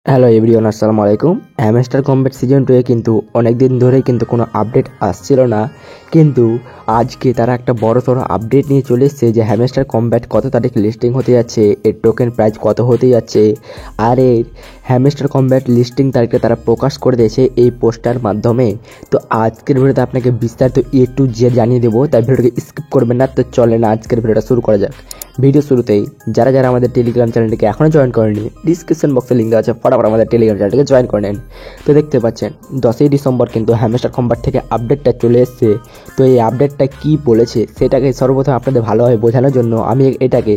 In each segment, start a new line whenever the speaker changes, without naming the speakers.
Hello everyone, আসসালামু আলাইকুম। Hamster combat season 2 এ কিন্তু অনেক দিন ধরেই কিন্তু কোনো আপডেট আসছিল না, কিন্তু আজকে তারা একটা বড়সড় আপডেট নিয়ে চলে এসেছে যে হ্যামস্টার কম্ব্যাট কত তারিখ লিস্টিং হতে যাচ্ছে, এর টোকেন প্রাইস কত হতে যাচ্ছে। আর এর হ্যামস্টার কম্ব্যাট লিস্টিং তারিখটা তারা প্রকাশ করে দিয়েছে এই পোস্টার মাধ্যমে। তো আজকের ভিডিওতে আপনাকে বিস্তারিত A to Z জানিয়ে দেবো, তাই ভিডিওটাকে স্কিপ করবেন না। তো চলে না আজকের ভিডিওটা শুরু করা যাক। ভিডিও শুরুতেই যারা যারা আমাদের টেলিগ্রাম চ্যানেলটিকে এখনও জয়েন করেনি, ডিসক্রিপশন বক্সে লিঙ্ক দেওয়া আছে, ফটাফট আমাদের টেলিগ্রাম চ্যানেলটিকে জয়েন করে নেন। তো দেখতে পাচ্ছেন 10ই ডিসেম্বর কিন্তু হ্যামস্টার কম্ব্যাট থেকে আপডেটটা চলে এসেছে। তো এই আপডেটটা কি বলেছে সেটাকে সর্বপ্রথম আপনাদের ভালোভাবে বোঝানোর জন্য আমি এটাকে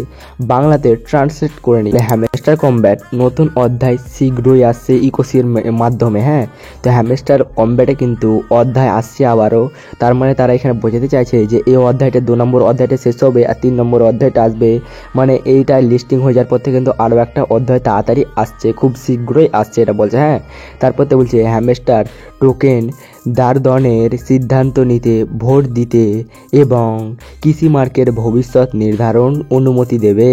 বাংলাতে ট্রান্সলেট করে নিই। হ্যামস্টার কম্ব্যাট নতুন অধ্যায় শীঘ্রই আসছে ইকোসির মাধ্যমে। হ্যাঁ, তো হ্যামস্টার কম্ব্যাটে কিন্তু অধ্যায় আসছে আবারও। তার মানে তারা এখানে বোঝাতে চাইছে যে এই অধ্যায়টা 2 নম্বর অধ্যায়টা শেষ হবে আর 3 নম্বর অধ্যায়টা আসবে। মানে এইটা লিস্টিং হয়ে যাওয়ার পর থেকে কিন্তু আরও একটা অধ্যায় তাড়াতাড়ি আসছে, খুব শীঘ্রই আসছে এটা বলছে। হ্যাঁ, তারপর তো বলছে হ্যামস্টার টোকেন দারদনের সিদ্ধান্ত নিতে, ভোট দিতে এবং কৃষি মার্কের ভবিষ্যৎ নির্ধারণ অনুমতি দেবে।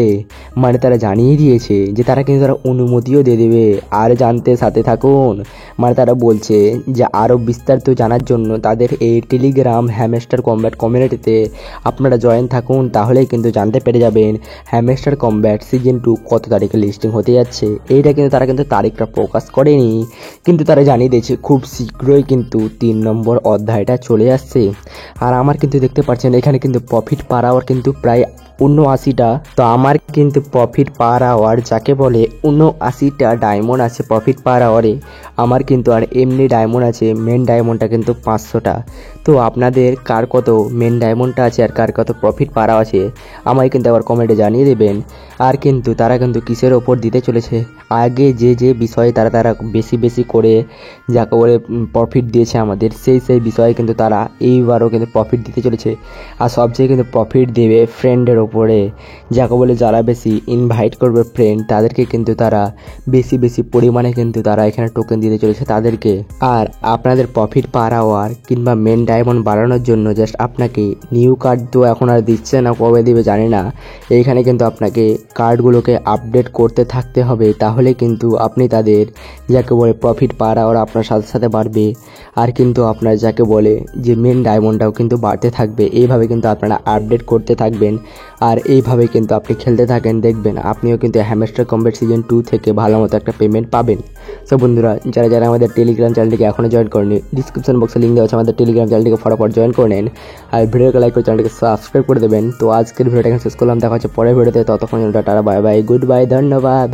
মানে তারা জানিয়ে দিয়েছে যে তারা কিন্তু তারা অনুমতিও দিয়ে দেবে। আর জানতে সাথে থাকুন। মানে তারা বলছে যে আরও বিস্তারিত জানার জন্য তাদের এই টেলিগ্রাম হ্যামস্টার কম্ব্যাট কমিউনিটিতে আপনারা জয়েন থাকুন, তাহলেই কিন্তু জানতে পেরে যাবেন হ্যামস্টার কম্ব্যাট সিজন 2 কত তারিখে লিস্টিং হতে যাচ্ছে। এইটা কিন্তু তারা কিন্তু তারিখটা প্রকাশ করেনি, কিন্তু তারা জানিয়ে দিয়েছে খুব শীঘ্রই কিন্তু 3 নম্বর অধ্যায়টা চলে আসছে। আর আমার কিন্তু দেখতে পাচ্ছেন এখানে কিন্তু প্রফিট পার আওয়ার কিন্তু প্রায় 79টা। তো আমার কিন্তু প্রফিট পার আওয়ার যাকে বলে 79টা ডায়মন্ড আছে প্রফিট পার আওয়ারে। আমার কিন্তু আর এমনি ডায়মন্ড আছে, মেন ডায়মন্ডটা কিন্তু 500টা। তো আপনাদের কার কত মেন ডায়মন্ডটা আছে আর কার কত প্রফিট পার আওয়ার আছে আমায় কিন্তু আবার কমেন্টে জানিয়ে দেবেন। আর কিন্তু তারা কিন্তু কিসের ওপর দিতে চলেছে, আগে যে যে বিষয়ে তারা বেশি বেশি করে যাকে বলে প্রফিট দিয়েছে আমাদের, সেই বিষয়ে কিন্তু তারা এইবারও কিন্তু প্রফিট দিতে চলেছে। আর সবচেয়ে কিন্তু প্রফিট দেবে ফ্রেন্ডের ওপরে, যাকে বলে যারা বেশি ইনভাইট করবে ফ্রেন্ড তাদেরকে কিন্তু তারা বেশি বেশি পরিমাণে কিন্তু তারা এখানে টোকেন দিতে চলেছে তাদেরকে। আর আপনাদের প্রফিট পার আওয়ার কিংবা মেন ডায়মন্ড বাড়ানোর জন্য জাস্ট আপনাকে নিউ কার্ড তো এখন আর দিচ্ছে না, কবে দেবে জানি না। এইখানে কিন্তু আপনাকে কার্ডগুলোকে আপডেট করতে থাকতে হবে, তাহলে কিন্তু আপনি তাদের যাকে বলে প্রফিট পার আওয়ার আপনার সাথে সাথে বাড়বে। আর কিন্তু আপনার যাকে বলে যে মেন ডায়মন্ডটাও কিন্তু বাড়তে থাকবে। এইভাবে কিন্তু আপনারা আপডেট করতে থাকবেন আর এইভাবে কিন্তু আপনি খেলতে থাকেন, দেখবেন আপনিও কিন্তু হ্যামস্টার কম্ব্যাট সিজন 2 থেকে ভালো মতো একটা পেমেন্ট পাবেন। সো বন্ধুরা, যারা যারা আমাদের টেলিগ্রাম চ্যানেলটিকে এখনও জয়েন করেনি, ডিসক্রিপশন বক্সে লিঙ্ক দেওয়া আছে, আমাদের টেলিগ্রাম চ্যানেলটিকে ফটাফট জয়েন করে নেন। আর ভিডিওকে লাইক করে চ্যানেলটিকে সাবস্ক্রাইব করে দেবেন। তো আজকের ভিডিওটা এখানে শেষ করলাম, দেখা হচ্ছে পরের ভিডিওতে। ততক্ষণ tata, bye bye, good bye, ধন্যবাদ।